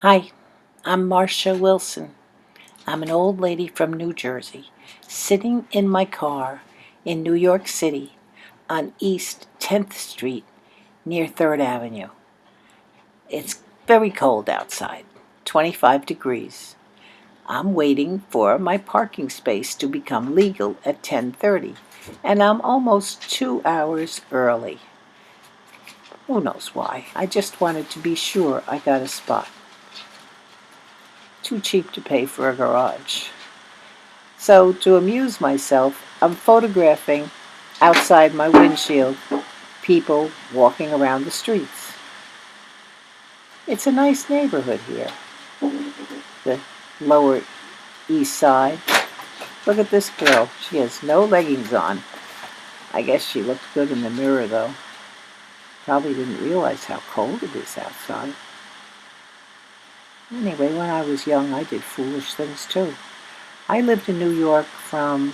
Hi, I'm Marcia Wilson. I'm an old lady from New Jersey, sitting in my car in New York City on East 10th Street near 3rd Avenue. It's very cold outside, 25 degrees. I'm waiting for my parking space to become legal at 10:30, and I'm almost 2 hours early. Who knows why? I just wanted to be sure I got a spot. Too cheap to pay for a garage. So, to amuse myself, I'm photographing outside my windshield people walking around the streets. It's a nice neighborhood here, the Lower East Side. Look at this girl. She has no leggings on. I guess she looked good in the mirror, though. Probably didn't realize how cold it is outside. Anyway, when I was young, I did foolish things too. I lived in New York from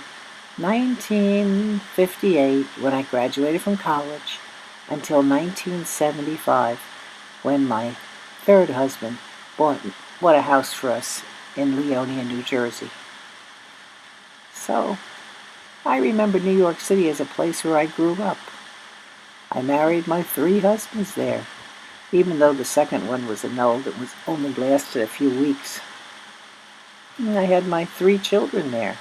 1958, when I graduated from college, until 1975, when my third husband bought a house for us in Leonia, New Jersey. So I remember New York City as a place where I grew up. I married my three husbands there, even though the second one was annulled. It was only lasted a few weeks. And I had my three children there.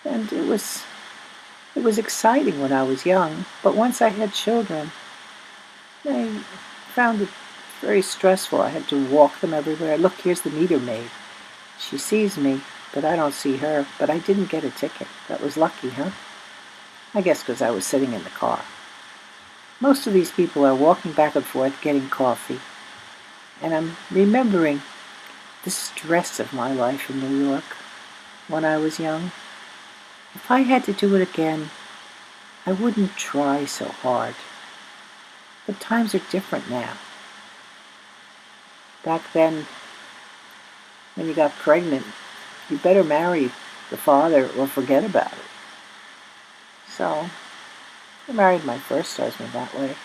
And it was exciting when I was young, but once I had children, I found it very stressful. I had to walk them everywhere. Look, here's the meter maid. She sees me, but I don't see her. But I didn't get a ticket. That was lucky, huh? I guess because I was sitting in the car. Most of these people are walking back and forth getting coffee. And I'm remembering the stress of my life in New York when I was young. If I had to do it again, I wouldn't try so hard. But times are different now. Back then, when you got pregnant, you better marry the father or forget about it. So, I married my first husband that way.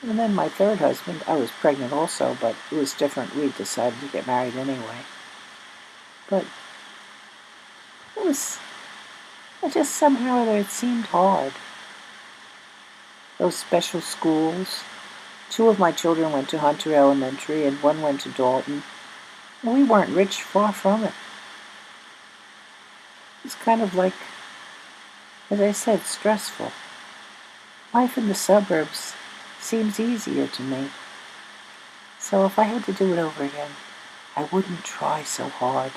And then my third husband, I was pregnant also, but it was different. We decided to get married anyway. But it just somehow it seemed hard. Those special schools. Two of my children went to Hunter Elementary and one went to Dalton. And we weren't rich, far from it. It's kind of like, as I said, stressful. Life in the suburbs seems easier to me. So if I had to do it over again, I wouldn't try so hard.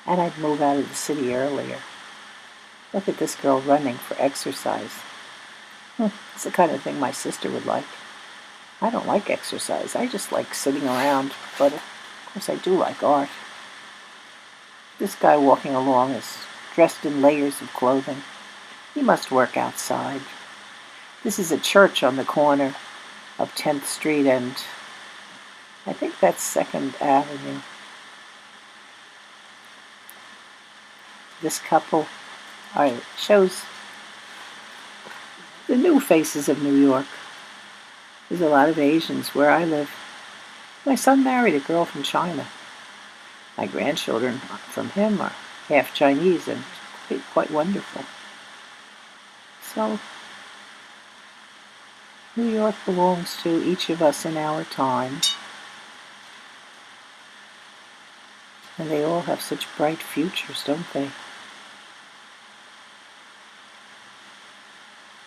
And I'd move out of the city earlier. Look at this girl running for exercise. It's the kind of thing my sister would like. I don't like exercise. I just like sitting around, but of course I do like art. This guy walking along is dressed in layers of clothing. He must work outside. This is a church on the corner of 10th Street and I think that's Second Avenue. This couple shows the new faces of New York. There's a lot of Asians where I live. My son married a girl from China. My grandchildren from him are half Chinese and quite wonderful. So, New York belongs to each of us in our time. And they all have such bright futures, don't they?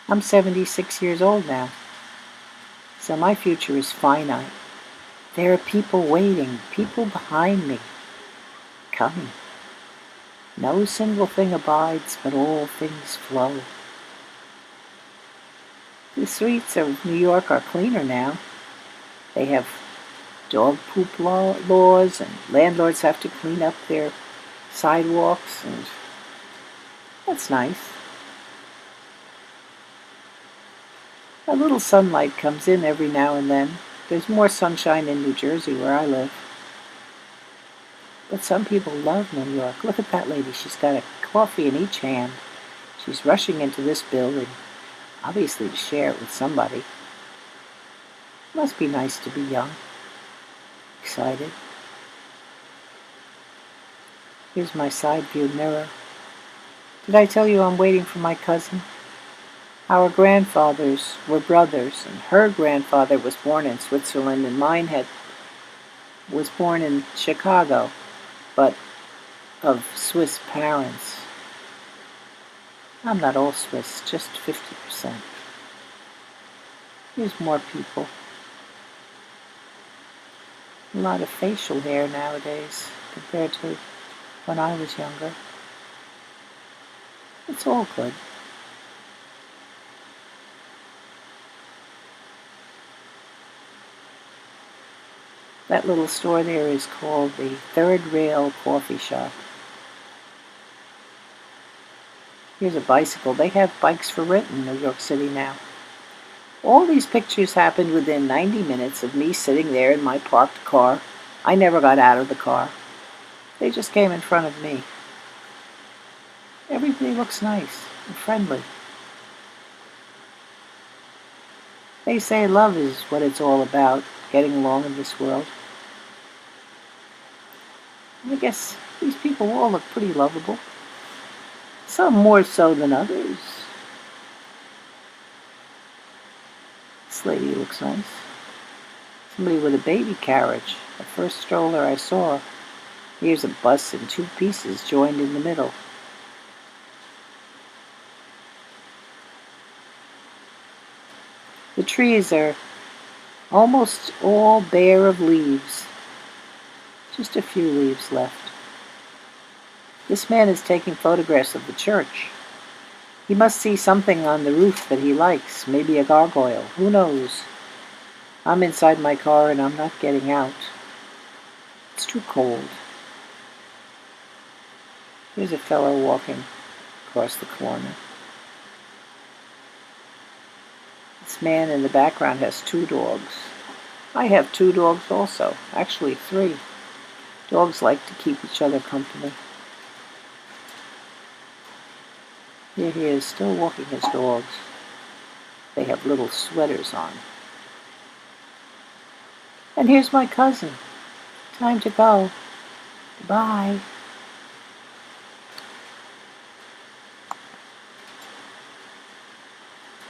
I'm 76 years old now, so my future is finite. There are people waiting, people behind me, coming. No single thing abides, but all things flow. The streets of New York are cleaner now. They have dog poop laws, and landlords have to clean up their sidewalks, and that's nice. A little sunlight comes in every now and then. There's more sunshine in New Jersey where I live. But some people love New York. Look at that lady. She's got a coffee in each hand. She's rushing into this building. obviously to share it with somebody. Must be nice to be young, excited. Here's my side view mirror. Did I tell you I'm waiting for my cousin? Our grandfathers were brothers, and her grandfather was born in Switzerland, and was born in Chicago, but of Swiss parents. I'm not all Swiss, just 50%. Here's more people. A lot of facial hair nowadays compared to when I was younger. It's all good. That little store there is called the Third Rail Coffee Shop. Here's a bicycle. They have bikes for rent in New York City now. All these pictures happened within 90 minutes of me sitting there in my parked car. I never got out of the car. They just came in front of me. Everybody looks nice and friendly. They say love is what it's all about, getting along in this world. I guess these people all look pretty lovable. Some more so than others. This lady looks nice. Somebody with a baby carriage. The first stroller I saw. Here's a bus in two pieces joined in the middle. The trees are almost all bare of leaves. Just a few leaves left. This man is taking photographs of the church. He must see something on the roof that he likes, maybe a gargoyle, who knows? I'm inside my car and I'm not getting out. It's too cold. Here's a fellow walking across the corner. This man in the background has two dogs. I have two dogs also, actually three. Dogs like to keep each other company. Here he is, still walking his dogs. They have little sweaters on. And here's my cousin. Time to go. Bye.